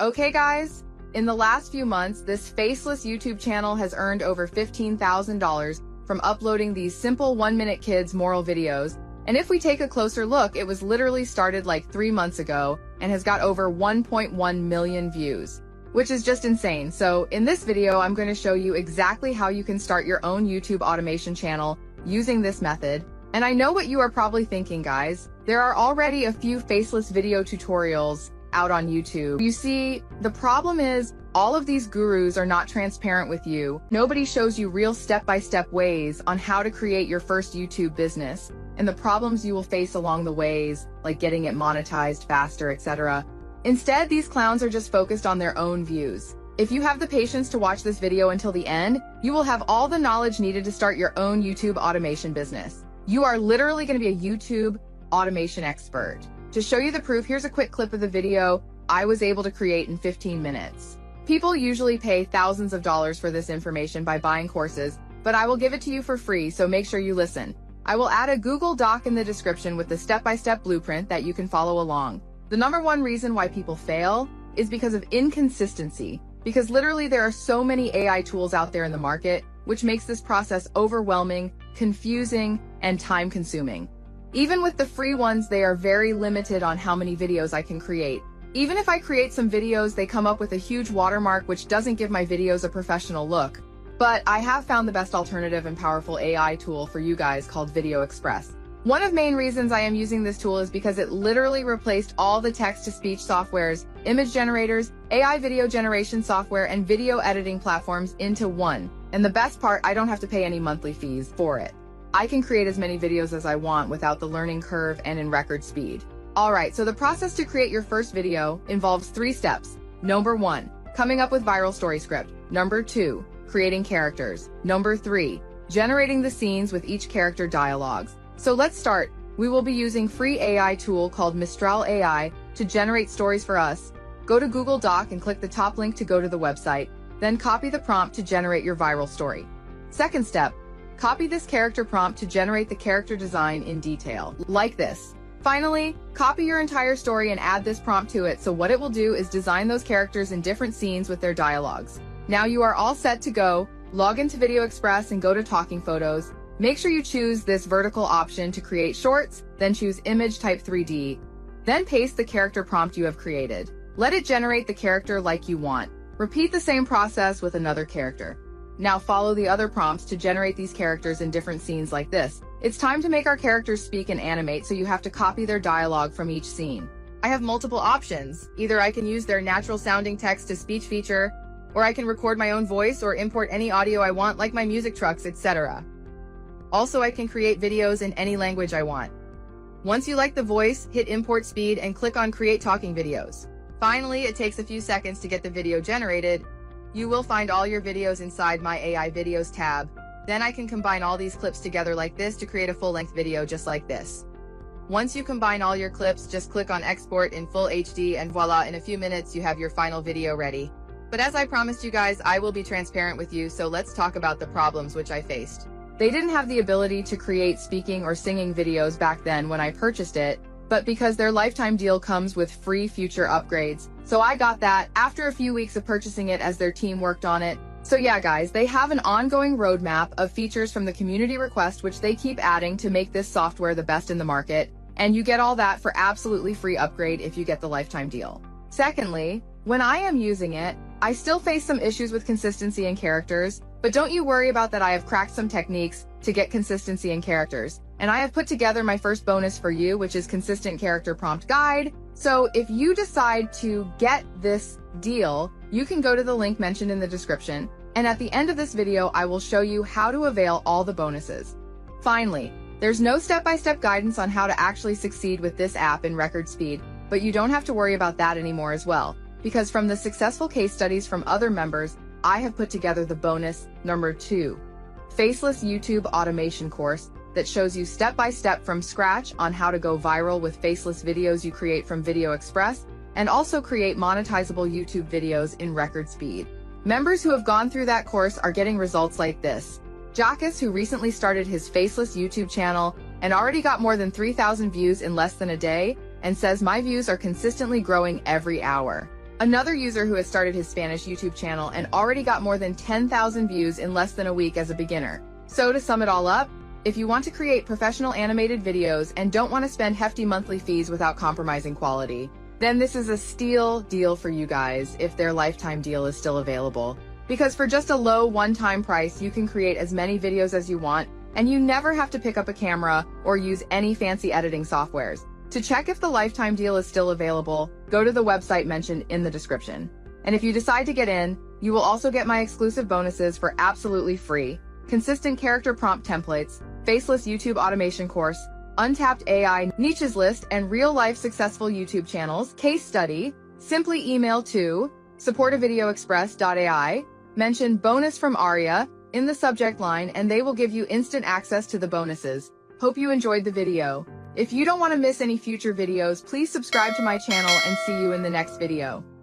Okay guys, in the last few months, this faceless YouTube channel has earned over $15,000 from uploading these simple 1-minute kids moral videos. And if we take a closer look, it was literally started like 3 months ago and has got over 1.1 million views, which is just insane. So in this video, I'm going to show you exactly how you can start your own YouTube automation channel using this method. And I know what you are probably thinking, guys. There are already a few faceless video tutorials out on YouTube. You see, the problem is all of these gurus are not transparent with you. Nobody shows you real step-by-step ways on how to create your first YouTube business and the problems you will face along the ways, like getting it monetized faster, etc. Instead, these clowns are just focused on their own views. If you have the patience to watch this video until the end, you will have all the knowledge needed to start your own YouTube automation business. You are literally going to be a YouTube automation expert. To show you the proof, here's a quick clip of the video I was able to create in 15 minutes. People usually pay thousands of dollars for this information by buying courses, but I will give it to you for free, so make sure you listen. I will add a Google Doc in the description with the step-by-step blueprint that you can follow along. The number one reason why people fail is because of inconsistency, because literally there are so many AI tools out there in the market, which makes this process overwhelming, confusing, and time-consuming. Even with the free ones, they are very limited on how many videos I can create. Even if I create some videos, they come up with a huge watermark which doesn't give my videos a professional look. But I have found the best alternative and powerful AI tool for you guys called VideoExpress. One of the main reasons I am using this tool is because it literally replaced all the text-to-speech softwares, image generators, AI video generation software, and video editing platforms into one. And the best part, I don't have to pay any monthly fees for it. I can create as many videos as I want without the learning curve and in record speed. Alright, so the process to create your first video involves 3 steps. Number 1, coming up with viral story script. Number 2, creating characters. Number 3, generating the scenes with each character dialogues. So let's start. We will be using free AI tool called Mistral AI to generate stories for us. Go to Google Doc and click the top link to go to the website. Then copy the prompt to generate your viral story. Second step, copy this character prompt to generate the character design in detail, like this. Finally, copy your entire story and add this prompt to it, so what it will do is design those characters in different scenes with their dialogues. Now you are all set to go. Log into VideoExpress and go to Talking Photos. Make sure you choose this vertical option to create shorts, then choose Image Type 3D. Then paste the character prompt you have created. Let it generate the character like you want. Repeat the same process with another character. Now follow the other prompts to generate these characters in different scenes like this. It's time to make our characters speak and animate, so you have to copy their dialogue from each scene. I have multiple options. Either I can use their natural sounding text-to-speech feature, or I can record my own voice or import any audio I want, like my music trucks, etc. Also, I can create videos in any language I want. Once you like the voice, hit import speed and click on create talking videos. Finally, it takes a few seconds to get the video generated. You will find all your videos inside my AI videos tab. Then I can combine all these clips together like this to create a full-length video just like this. Once you combine all your clips, just click on export in full HD and voila, in a few minutes you have your final video ready. But as I promised you guys, I will be transparent with you, so let's talk about the problems which I faced. They didn't have the ability to create speaking or singing videos back then when I purchased it, but because their lifetime deal comes with free future upgrades. So I got that after a few weeks of purchasing it as their team worked on it. So yeah guys, they have an ongoing roadmap of features from the community request which they keep adding to make this software the best in the market, and you get all that for absolutely free upgrade if you get the lifetime deal. Secondly, when I am using it, I still face some issues with consistency in characters, but don't you worry about that. I have cracked some techniques to get consistency in characters. And I have put together my first bonus for you, which is Consistent Character Prompt Guide. So if you decide to get this deal, you can go to the link mentioned in the description. And at the end of this video, I will show you how to avail all the bonuses. Finally, there's no step-by-step guidance on how to actually succeed with this app in record speed, but you don't have to worry about that anymore as well, because from the successful case studies from other members, I have put together the bonus number 2, Faceless YouTube Automation course, that shows you step-by-step from scratch on how to go viral with faceless videos you create from VideoExpress, and also create monetizable YouTube videos in record speed. Members who have gone through that course are getting results like this. Jackus, who recently started his faceless YouTube channel and already got more than 3,000 views in less than a day, and says my views are consistently growing every hour. Another user who has started his Spanish YouTube channel and already got more than 10,000 views in less than a week as a beginner. So to sum it all up, if you want to create professional animated videos and don't want to spend hefty monthly fees without compromising quality, then this is a steal deal for you guys if their lifetime deal is still available. Because for just a low one-time price, you can create as many videos as you want, and you never have to pick up a camera or use any fancy editing softwares. To check if the lifetime deal is still available, go to the website mentioned in the description. And if you decide to get in, you will also get my exclusive bonuses for absolutely free: consistent character prompt templates, faceless YouTube automation course, untapped AI niches list, and real-life successful YouTube channels case study. Simply email to support@VideoExpress.ai, mention bonus from Aria in the subject line, and they will give you instant access to the bonuses. Hope you enjoyed the video. If you don't want to miss any future videos, please subscribe to my channel and see you in the next video.